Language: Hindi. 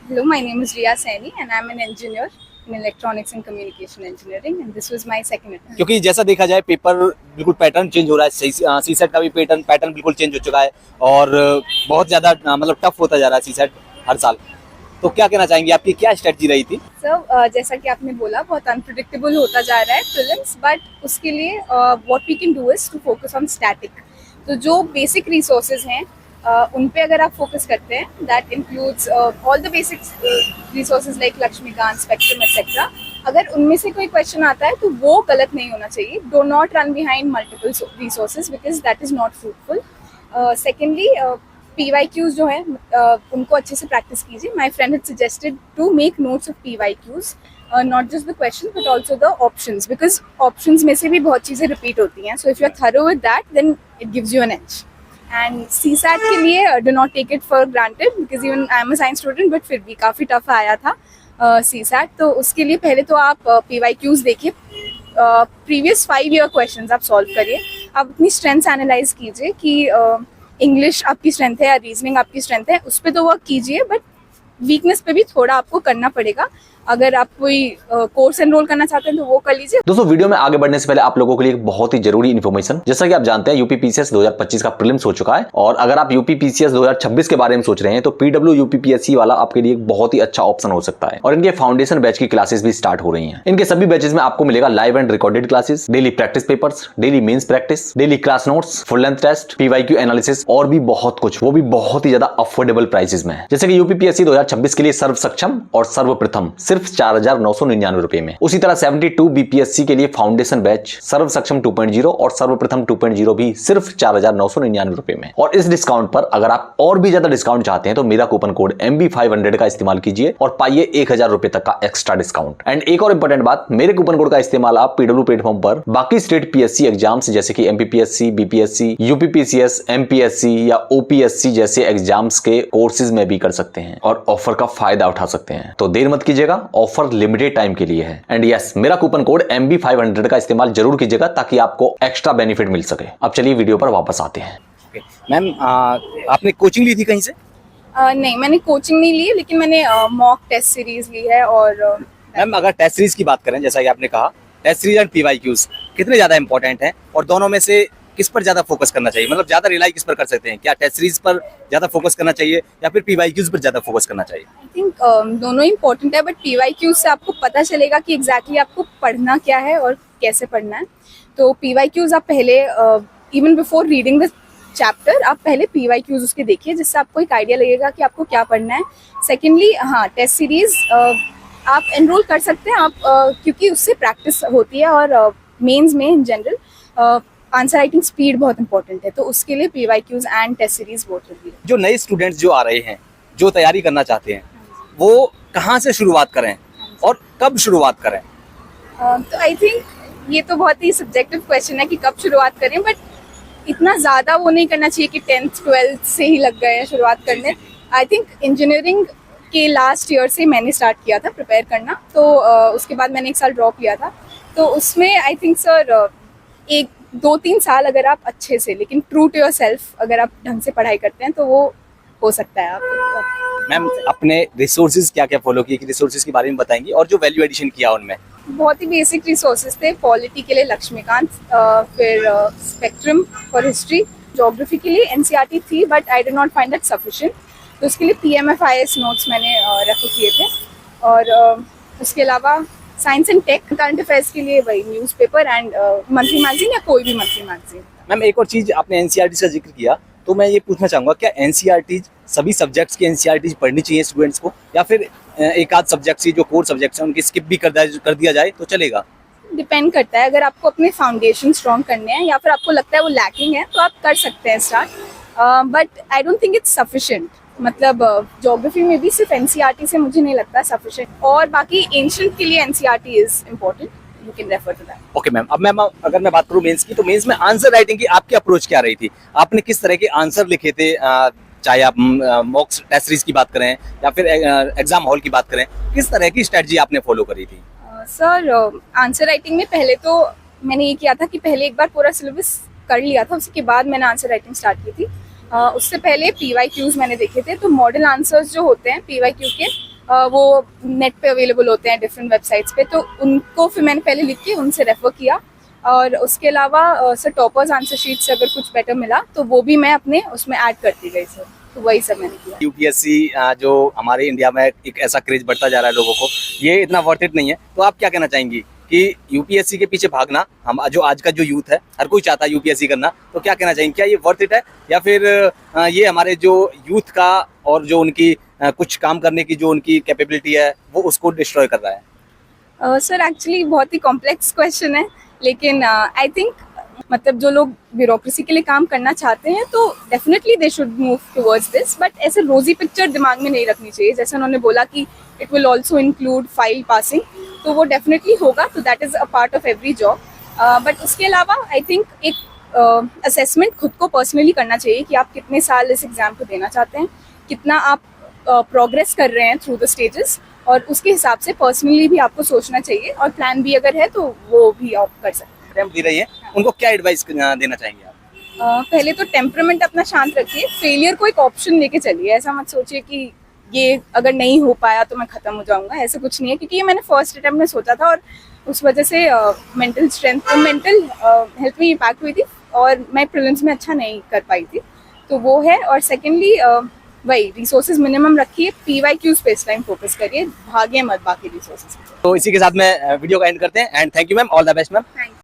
Hello, my name is Riya Saini and I'm an engineer in electronics and communication engineering and this was my second attempt. क्योंकि जैसा देखा जाए पेपर बिल्कुल पैटर्न चेंज हो रहा है, सीसेट का भी पैटर्न बिल्कुल चेंज हो चुका है और बहुत ज़्यादा मतलब टफ होता जा रहा है सीसेट हर साल। तो क्या कहना चाहेंगे, आपकी क्या स्ट्रेटजी रही थी? सर जैसा कि आपने बोला बहुत अनप्रिडिक्टेबल होता जा रहा है प्रीलिम्स, बट उसके लिए what we can do is to focus on static. तो जो बेसिक रिसोर्सेज हैं उन पे अगर आप फोकस करते हैं, that includes all the basic resources like Laxmikanth, Spectrum etcetera. अगर उनमें से कोई क्वेश्चन आता है तो वो गलत नहीं होना चाहिए। Do not run behind multiple resources because that is not fruitful. Secondly PYQs जो है उनको अच्छे से प्रैक्टिस कीजिए। My friend had suggested to make notes of PYQs, not just the question but also the options, because options में से भी बहुत चीज़ें रिपीट होती हैं। So if you are thorough with that then it gives you an edge. And CSAT के लिए do not take it for granted because even I am a science student, but फिर भी काफ़ी टफ आया था CSAT। तो उसके लिए पहले तो आप PYQs देखिए, प्रीवियस 5 ईयर क्वेश्चंस आप सॉल्व करिए। आप अपनी स्ट्रेंथ्स एनालाइज कीजिए कि इंग्लिश आपकी स्ट्रेंथ है या रीजनिंग आपकी स्ट्रेंथ है, उस पर तो वर्क कीजिए, बट वीकनेस पे भी थोड़ा आपको करना पड़ेगा। अगर आप कोई कोर्स एनरोल करना चाहते हैं तो वो कर लीजिए। दोस्तों, वीडियो में आगे बढ़ने से पहले आप लोगों के लिए एक बहुत ही जरूरी इन्फॉर्मेशन। जैसा कि आप जानते हैं यूपीपीसीएस 2025 का प्रीलिम्स हो चुका है और अगर आप यूपीपीसीएस 2026 के बारे में सोच रहे हैं तो पीडब्ल्यू यूपीपीएससी वाला आपके लिए एक बहुत ही अच्छा ऑप्शन हो सकता है। और इनके फाउंडेशन बैच की क्लासेस भी स्टार्ट हो रही है। इनके सभी बैचेस में आपको मिलेगा live and recorded classes, daily practice papers, daily mains practice, daily class notes, full length test, PYQ analysis और भी बहुत कुछ, वो भी बहुत ही ज्यादा अफोर्डेबल प्राइसेस में है। जैसे कि यूपीपीएससी 2026 के लिए सर्व सक्षम और सर्वप्रथम सिर्फ 4,999 रुपए में। उसी तरह 72 बीपीएससी के लिए फाउंडेशन बैच सर्व सक्षम 2.0 और सर्वप्रथम 2.0 भी सिर्फ 4,999 रुपए में। और इस डिस्काउंट पर अगर आप और भी ज्यादा डिस्काउंट चाहते हैं तो मेरा कूपन कोड MB500 का इस्तेमाल कीजिए और पाइए 1,000 रुपए तक का एक्स्ट्रा डिस्काउंट। एंड एक और इंपॉर्टेंट बात, मेरे कूपन कोड का इस्तेमाल आप पीडब्ल्यू प्लेटफॉर्म पर बाकी स्टेट PSC एग्जाम्स जैसे कि MPPSC, BPSC, UPPCS, MPSC या OPSC जैसे एग्जाम्स के कोर्सेज में भी कर सकते हैं और ऑफर का फायदा उठा सकते हैं। तो देर मत कीजिएगा, ऑफर लिमिटेड टाइम के लिए है। एंड यस, मेरा कूपन कोड MB500 का इस्तेमाल जरूर कीजिएगा ताकि आपको एक्स्ट्रा बेनिफिट मिल सके। अब चलिए वीडियो पर वापस आते हैं। मैम आपने कोचिंग ली थी कहीं से? नहीं, मैंने कोचिंग नहीं ली, लेकिन मैंने मॉक टेस्ट सीरीज ली है। और मैम अगर टेस्ट सीरीज की बात करें, जैसा कि आपने कहा, टेस्ट सीरीज एंड PYQs कितने ज्यादा इंपॉर्टेंट हैं और दोनों में से किस पर ज्यादा फोकस करना चाहिए? मतलब ज्यादा रिलाई किस पर कर सकते हैं? क्या टेस्ट सीरीज पर ज्यादा फोकस करना चाहिए या फिर PYQs पर ज्यादा फोकस करना चाहिए? आई थिंक दोनों इंपॉर्टेंट है, बट PYQ से आपको पता चलेगा कि एग्जैक्टली आपको पढ़ना क्या है और कैसे पढ़ना है। तो PYQs आप पहले even before reading the chapter आप पहले PYQs उसके देखिए, जिससे आपको एक आइडिया लगेगा कि आपको क्या पढ़ना है। सेकेंडली हाँ, टेस्ट सीरीज आप एनरोल कर सकते हैं आप क्योंकि उससे प्रैक्टिस होती है और मेंस में in general answer writing speed बहुत इंपॉर्टेंट है, तो उसके लिए PYQs एंड टेस्ट सीरीज बहुत जरूरी है। जो नए स्टूडेंट्स जो आ रहे हैं, जो तैयारी करना चाहते हैं, वो कहाँ से शुरुआत करें और कब शुरुआत करें? तो आई थिंक ये तो बहुत ही सब्जेक्टिव क्वेश्चन है कि कब शुरुआत करें, बट इतना ज़्यादा वो नहीं करना चाहिए कि 10th 12th से ही लग गए हैं शुरुआत करने। आई थिंक इंजीनियरिंग के लास्ट ईयर से मैंने स्टार्ट किया था प्रिपेयर करना, तो उसके बाद मैंने 1 साल ड्रॉप किया था। तो उसमें आई थिंक सर 1-2-3 साल अगर आप अच्छे से, लेकिन ट्रू टू योर सेल्फ अगर आप ढंग से पढ़ाई करते हैं तो वो हो सकता है आप। मैम अपने रिसोर्सेज क्या क्या फॉलो किए, रिसोर्सेज के बारे में बताएंगी और जो वैल्यू एडिशन किया उनमें? बहुत ही बेसिक रिसोर्सेज थे। पॉलिटी के लिए लक्ष्मीकांत, फिर स्पेक्ट्रम फॉर हिस्ट्री, ज्योग्राफी के लिए NCERT थी, but I did not find that sufficient, तो उसके लिए PMFIS नोट्स मैंने रेफर किए थे। और उसके अलावा science and tech, current affairs के लिए वही न्यूज़पेपर एंड मंथली मैगजीन या कोई भी मंथली मैगजीन। मैम एक और चीज़, आपने NCERT का जिक्र किया तो मैं ये पूछना चाहूँगा, क्या NCERT सभी सब्जेक्ट्स की NCERT पढ़नी चाहिए स्टूडेंट्स को या फिर एक आध सब्जेक्ट की जो कोर सब्जेक्ट्स हैं उनकी स्किप भी कर दिया जाए तो चलेगा? डिपेंड करता है, अगर आपको अपने फाउंडेशन स्ट्रॉन्ग करने हैं या फिर आपको लगता है वो लैकिंग है तो आप कर सकते हैं start, but I don't think it's sufficient. मतलब ज्योग्राफी में भी सिर्फ NCERT से मुझे नहीं लगता सफिशिएंट, और बाकी एंशिएंट के लिए NCERT is important, you can refer to that. Okay ma'am, अब मैम अगर मैं बात करूँ मेंस की, तो मेंस में आंसर राइटिंग की आपकी अप्रोच क्या रही थी? आपने किस तरह के आंसर लिखे थे? चाहे आप मॉक टेस्ट सीरीज की बात करें या फिर एग्जाम हॉल की बात करें, किस तरह की स्ट्रेटजी आपने फॉलो करी थी? सर आंसर राइटिंग में पहले तो मैंने ये किया था कि पहले एक बार पूरा सिलेबस कर लिया था, उसके बाद मैंने आंसर राइटिंग स्टार्ट की थी। उससे पहले PYQs मैंने देखे थे, तो मॉडल आंसर्स जो होते हैं PYQ के वो नेट पे अवेलेबल होते हैं डिफरेंट वेबसाइट्स पे, तो उनको फिर मैंने पहले लिख के उनसे रेफर किया। और उसके अलावा सर टॉपर्स आंसर शीट से अगर कुछ बेटर मिला तो वो भी मैं अपने उसमें ऐड करती गई सर, तो वही सब मैंने किया। यूपीएससी जो हमारे इंडिया में एक ऐसा क्रेज बढ़ता जा रहा है लोगों को, ये इतना वर्थ इट नहीं है, तो आप क्या कहना चाहेंगी कि यूपीएससी के पीछे भागना, हम जो आज का जो यूथ है हर कोई चाहता है यूपीएससी करना, तो क्या कहना चाहेंगे, क्या ये वर्थ इट है या फिर ये हमारे जो यूथ का और जो उनकी कुछ काम करने की जो उनकी कैपेबिलिटी है वो उसको डिस्ट्रॉय कर रहा है? सर एक्चुअली बहुत ही कॉम्प्लेक्स क्वेश्चन है, लेकिन आई थिंक मतलब जो लोग ब्यूरोक्रेसी के लिए काम करना चाहते हैं तो definitely they should move towards this, but ऐसे रोजी पिक्चर दिमाग में नहीं रखनी चाहिए। जैसे उन्होंने बोला कि it will also include file passing, तो वो डेफिनेटली होगा, तो that is a part of every job. But उसके अलावा आई थिंक एक असेसमेंट खुद को पर्सनली करना चाहिए कि आप कितने साल इस एग्ज़ाम को देना चाहते हैं, कितना आप प्रोग्रेस कर रहे हैं थ्रू द स्टेजेस, और उसके हिसाब से पर्सनली भी आपको सोचना चाहिए, और प्लान भी अगर है तो वो भी आप कर सकते हैं। अटेम्प्ट दे रही है, उनको क्या एडवाइस देना चाहेंगे आप? पहले तो टेम्परामेंट अपना शांत रखिए, फेलियर को एक ऑप्शन लेके चलिए। ऐसा मत सोचिए कि ये अगर नहीं हो पाया तो मैं ख़त्म हो जाऊंगा, ऐसा कुछ नहीं है, क्योंकि ये मैंने फर्स्ट अटेम्प्ट में सोचा था और उस वजह से मेंटल स्ट्रेंथ मेंटल हेल्थ में इम्पैक्ट हुई थी और मैं प्रीलिम्स में अच्छा नहीं कर पाई थी, तो वो है। और सेकेंडली वही रिसोर्सेज मिनिमम रखिए, PYQs पे इस टाइम फोकस करिए, भागे मत बाकी रिसोर्सेज। तो इसी के साथ में वीडियो का एंड करते हैं and thank you ma'am, all the best ma'am. Thank